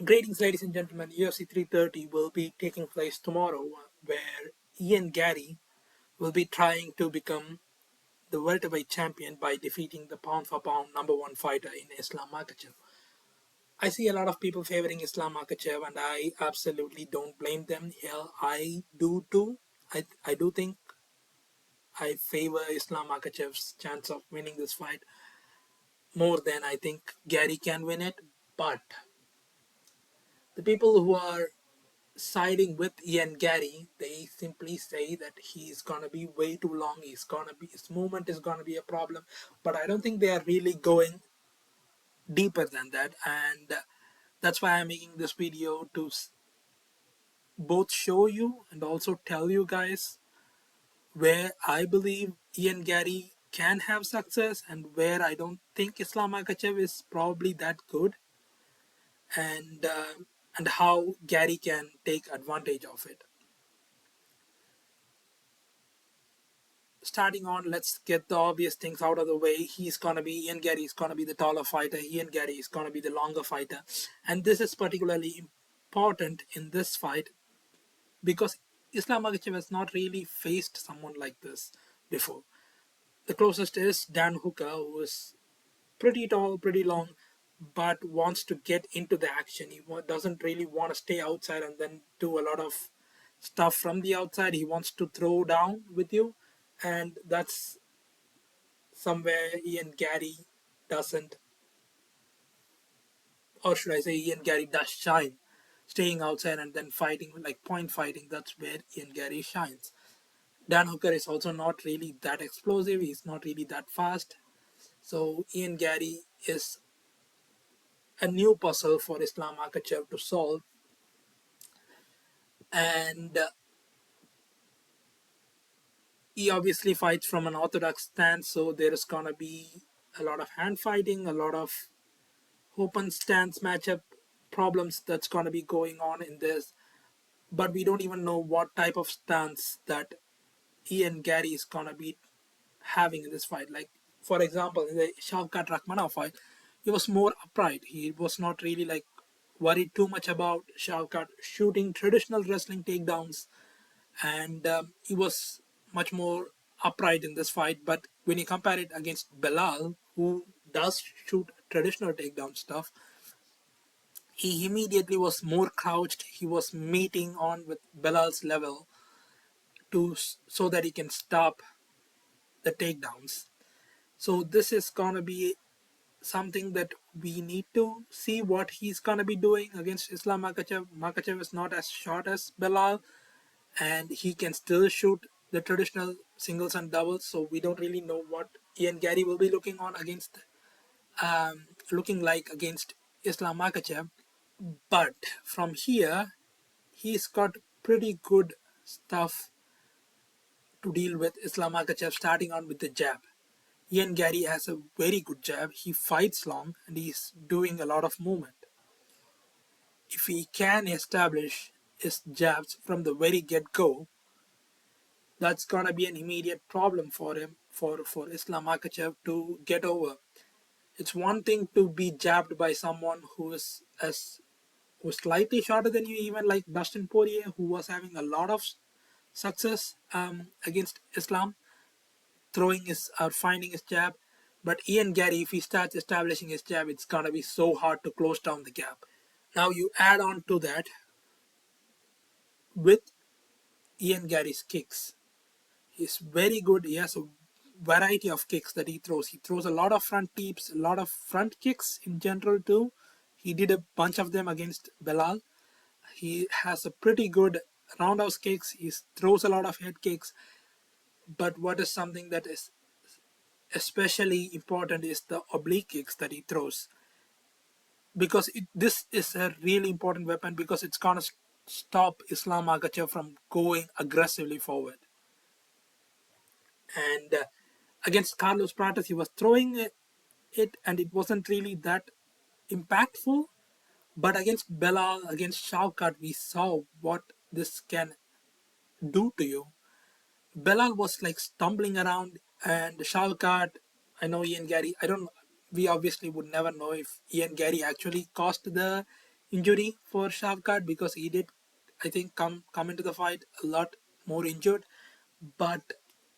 Greetings, ladies and gentlemen. UFC 330 will be taking place tomorrow, where Ian Garry will be trying to become the welterweight champion by defeating the pound for pound number one fighter in Islam Makhachev. I see a lot of people favoring Islam Makhachev, and I absolutely don't blame them. Hell, I do too. I do think I favor Islam Makhachev's chance of winning this fight more than I think Gary can win it. But the people who are siding with Ian Garry, they simply say that he's gonna be way too long. His movement is gonna be a problem. But I don't think they are really going deeper than that, and that's why I'm making this video to both show you and also tell you guys where I believe Ian Garry can have success and where I don't think Islam Makhachev is probably that good, and how Gary can take advantage of it. Starting on, let's get the obvious things out of the way. Ian Garry is gonna be the taller fighter. Ian Garry is gonna be the longer fighter, and this is particularly important in this fight because Islam Makhachev has not really faced someone like this before. The closest is Dan Hooker, who is pretty tall, pretty long, but wants to get into the action. He doesn't really want to stay outside and then do a lot of stuff from the outside. He wants to throw down with you, and that's somewhere Ian Garry doesn't, or should I say, Ian Garry does shine. Staying outside and then fighting, like point fighting, that's where Ian Garry shines. Dan Hooker is also not really that explosive, he's not really that fast. So Ian Garry is a new puzzle for Islam Makhachev to solve. And he obviously fights from an orthodox stance, so there is gonna be a lot of hand fighting, a lot of open stance matchup problems that's gonna be going on in this. But we don't even know what type of stance that Ian Garry is gonna be having in this fight. Like, for example, in the Shavkat Rakhmonov fight, he was more upright. He was not really like worried too much about Shavkat shooting traditional wrestling takedowns, and he was much more upright in this fight. But when you compare it against Belal, who does shoot traditional takedown stuff, he immediately was more crouched. He was meeting on with Belal's level to so that he can stop the takedowns. So this is gonna be something that we need to see what he's gonna be doing against Islam Makhachev. Makhachev is not as short as Belal, and he can still shoot the traditional singles and doubles. So we don't really know what Ian Garry will be looking like against Islam Makhachev. But from here, he's got pretty good stuff to deal with Islam Makhachev, starting on with the jab. Ian Garry has a very good jab. He fights long and he's doing a lot of movement. If he can establish his jabs from the very get-go, that's gonna be an immediate problem for him, for Islam Makhachev to get over. It's one thing to be jabbed by someone who's slightly shorter than you, even like Dustin Poirier, who was having a lot of success against Islam, throwing his or finding his jab. But Ian Garry, if he starts establishing his jab, it's gonna be so hard to close down the gap. Now you add on to that with Ian Garry's kicks. He's very good. He has a variety of kicks that he throws. He throws a lot of front teeps, a lot of front kicks in general too. He did a bunch of them against Belal. He has a pretty good roundhouse kicks. He throws a lot of head kicks. But what is something that is especially important is the oblique kicks that he throws, because this is a really important weapon because it's gonna stop Islam Makhachev from going aggressively forward. And against Carlos Prates, he was throwing it, and it wasn't really that impactful. But against Belal, against Shavkat, we saw what this can do to you. Belal was like stumbling around, and Shavkat, I know Ian Garry, I don't, we obviously would never know if Ian Garry actually caused the injury for Shavkat because he did, I think, come into the fight a lot more injured. But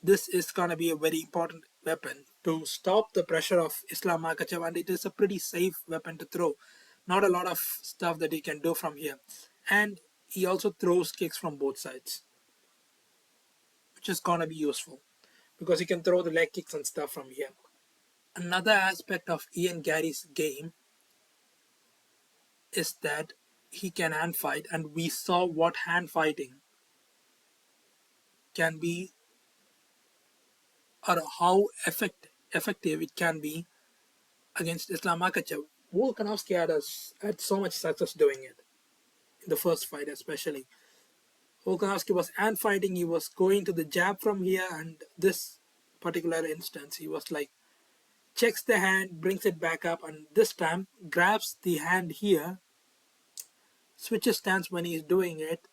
this is gonna be a very important weapon to stop the pressure of Islam Makhachev, and it is a pretty safe weapon to throw. Not a lot of stuff that he can do from here, and he also throws kicks from both sides, which is gonna be useful because he can throw the leg kicks and stuff from here. Another aspect of Ian Garry's game is that he can hand fight, and we saw what hand fighting can be, or how effective it can be against Islam Makhachev. Volkanovski had so much success doing it in the first fight, especially. Volkanovski was hand fighting, he was going to the jab from here, and this particular instance, he was like, checks the hand, brings it back up, and this time grabs the hand here, switches stance when he's doing it,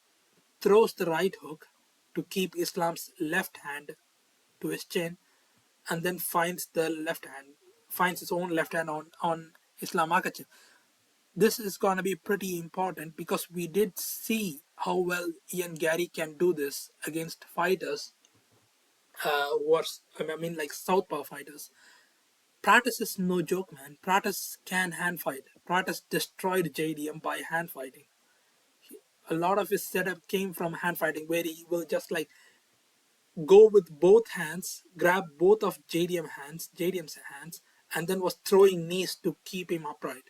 throws the right hook to keep Islam's left hand to his chin, and then finds his own left hand on Islam Makhachev. This is going to be pretty important because we did see how well Ian Garry can do this against fighters I mean, like southpaw fighters. Pratis is no joke, man. Pratis can hand fight. Pratis destroyed JDM by hand fighting. A lot of his setup came from hand fighting, where he will just like go with both hands, grab both of JDM's hands, and then was throwing knees to keep him upright.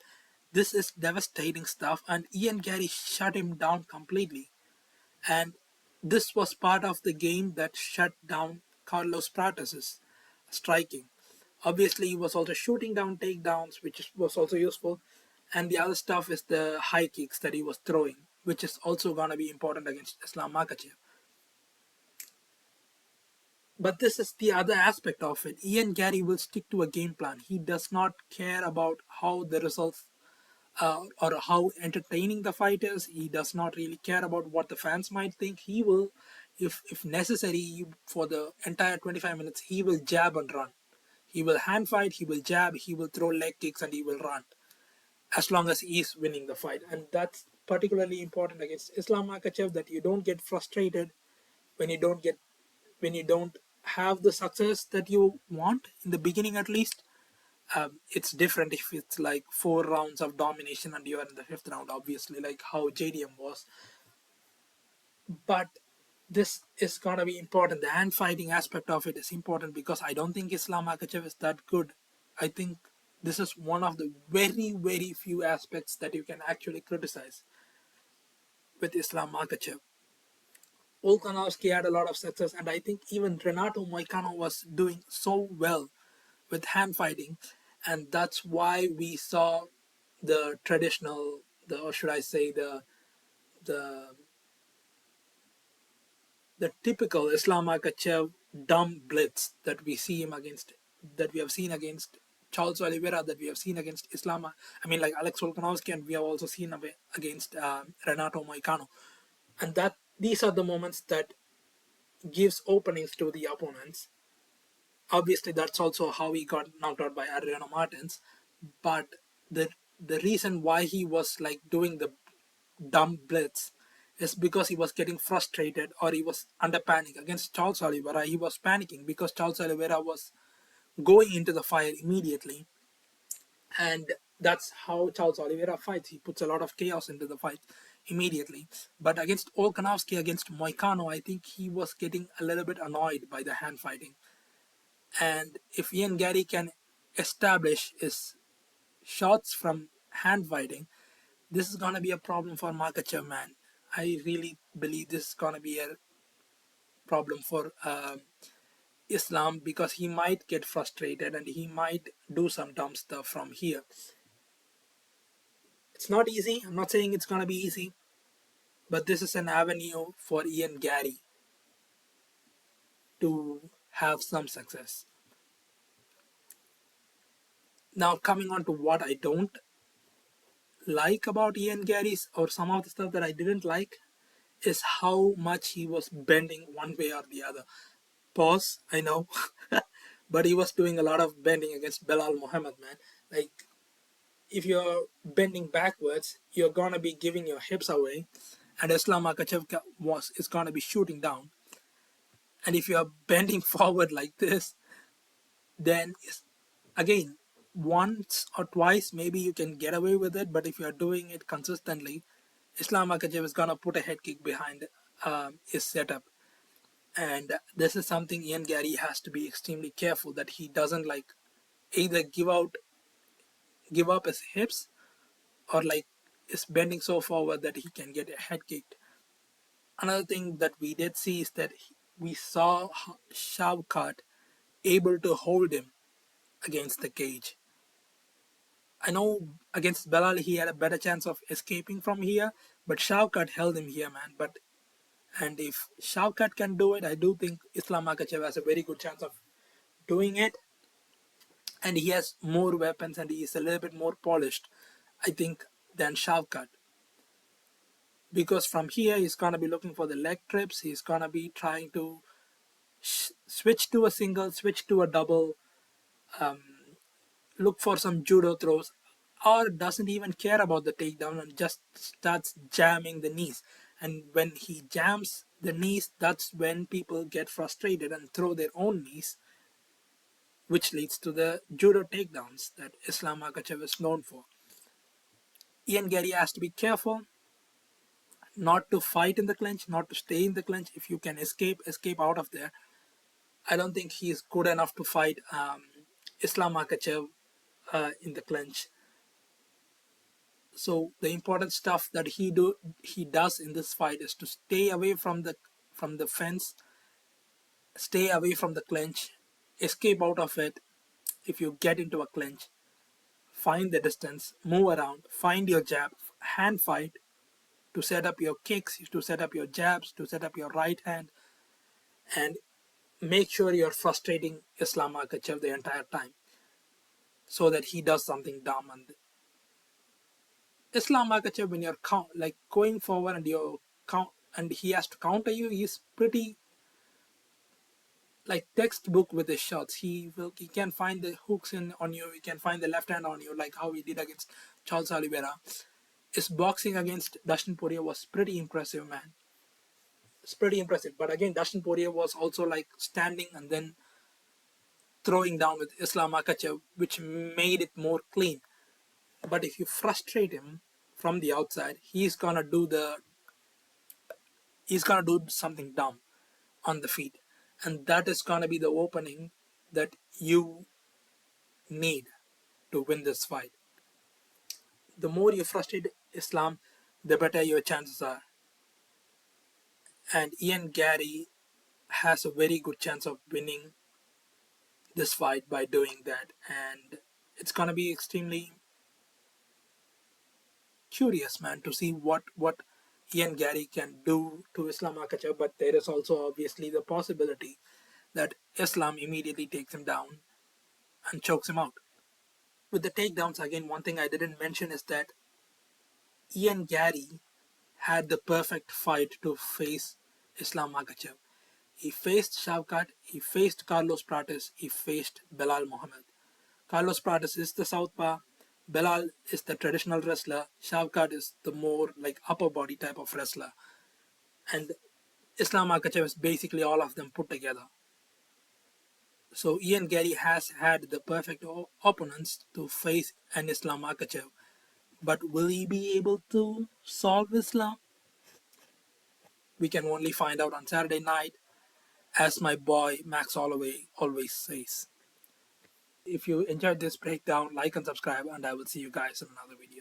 This is devastating stuff, and Ian Garry shut him down completely. And this was part of the game that shut down Carlos Prates' striking. Obviously, he was also shooting down takedowns, which was also useful. And the other stuff is the high kicks that he was throwing, which is also going to be important against Islam Makhachev. But this is the other aspect of it. Ian Garry will stick to a game plan. He does not care about how the results or how entertaining the fight is. He does not really care about what the fans might think. He will, if necessary, for the entire 25 minutes, he will jab and run. He will hand fight, he will jab, he will throw leg kicks, and he will run as long as he is winning the fight. And that's particularly important against Islam Makhachev, that you don't get frustrated when you don't have the success that you want in the beginning, at least. It's different if it's like 4 rounds of domination and you are in the fifth round, obviously, like how JDM was. But this is gonna be important. The hand fighting aspect of it is important because I don't think Islam Makhachev is that good. I think this is one of the very, very few aspects that you can actually criticize with Islam Makhachev. Volkanovski had a lot of success, and I think even Renato Moicano was doing so well with hand fighting, and that's why we saw the traditional, or should I say, the the typical Islam Makhachev dumb blitz that we have seen against Charles Oliveira, that we have seen against I mean, like Alex Volkanovski, and we have also seen against Renato Moicano, and that these are the moments that gives openings to the opponents. Obviously, that's also how he got knocked out by Adriano Martins. But the the reason why he was like doing the dumb blitz is because he was getting frustrated, or he was under panic against Charles Oliveira. He was panicking because Charles Oliveira was going into the fire immediately, and that's how Charles Oliveira fights. He puts a lot of chaos into the fight immediately. But against Volkanovski, against Moicano, I think he was getting a little bit annoyed by the hand fighting. And if Ian Garry can establish his shots from hand fighting, this is gonna be a problem for Makhachev, man. I really believe this is gonna be a problem for Islam, because he might get frustrated and he might do some dumb stuff from here. It's not easy. I'm not saying it's gonna be easy, but this is an avenue for Ian Garry to have some success. Now, coming on to what I don't like about Ian Garry's, or some of the stuff that I didn't like, is how much he was bending one way or the other. Pause, I know. But he was doing a lot of bending against Belal Muhammad, man. Like, if you're bending backwards, you're gonna be giving your hips away, and Islam Makhachev is gonna be shooting down. And if you're bending forward like this, then again, once or twice maybe you can get away with it, but if you're doing it consistently, Islam Makhachev is gonna put a head kick behind his setup. And this is something Ian Garry has to be extremely careful that he doesn't like either give up his hips, or like is bending so forward that he can get a head kicked. Another thing that we did see is that we saw Shavkat able to hold him against the cage. I know against Belal he had a better chance of escaping from here, but Shavkat held him here, man. And if Shavkat can do it, I do think Islam Makhachev has a very good chance of doing it. And he has more weapons and he is a little bit more polished, I think, than Shavkat. Because from here he's gonna be looking for the leg trips. He's gonna be trying to switch to a single, switch to a double, look for some judo throws, or doesn't even care about the takedown and just starts jamming the knees. And when he jams the knees, that's when people get frustrated and throw their own knees, which leads to the judo takedowns that Islam Makhachev is known for. Ian Garry has to be careful not to fight in the clinch, not to stay in the clinch. If you can escape out of there. I don't think he's good enough to fight Islam Makhachev in the clinch. So the important stuff that he does in this fight is to stay away from the fence, stay away from the clinch, escape out of it. If you get into a clinch, find the distance, move around, find your jab, hand fight to set up your kicks, to set up your jabs, to set up your right hand, and make sure you're frustrating Islam Makhachev the entire time so that he does something dumb. And Islam Makhachev, when you're like going forward and you're and he has to counter you, he's pretty like textbook with his shots. He can find the hooks in on you. He can find the left hand on you, like how he did against Charles Oliveira. His boxing against Dustin Poirier was pretty impressive, man. It's pretty impressive. But again, Dustin Poirier was also like standing and then throwing down with Islam Makhachev, which made it more clean. But if you frustrate him from the outside, he's gonna do something dumb on the feet, and that is gonna be the opening that you need to win this fight. The more you frustrate Islam, the better your chances are. And Ian Garry has a very good chance of winning this fight by doing that. And it's gonna be extremely curious, man, to see what Ian Garry can do to Islam Makhachev. But there is also obviously the possibility that Islam immediately takes him down and chokes him out. With the takedowns, again, one thing I didn't mention is that Ian Garry had the perfect fight to face Islam Makhachev. He faced Shavkat, he faced Carlos Prates, he faced Belal Muhammad. Carlos Prates is the southpaw, Belal is the traditional wrestler, Shavkat is the more like upper body type of wrestler. And Islam Makhachev is basically all of them put together. So Ian Garry has had the perfect opponents to face an Islam Makhachev. But will he be able to solve Islam? We can only find out on Saturday night, as my boy Max Holloway always says. If you enjoyed this breakdown, like and subscribe, and I will see you guys in another video.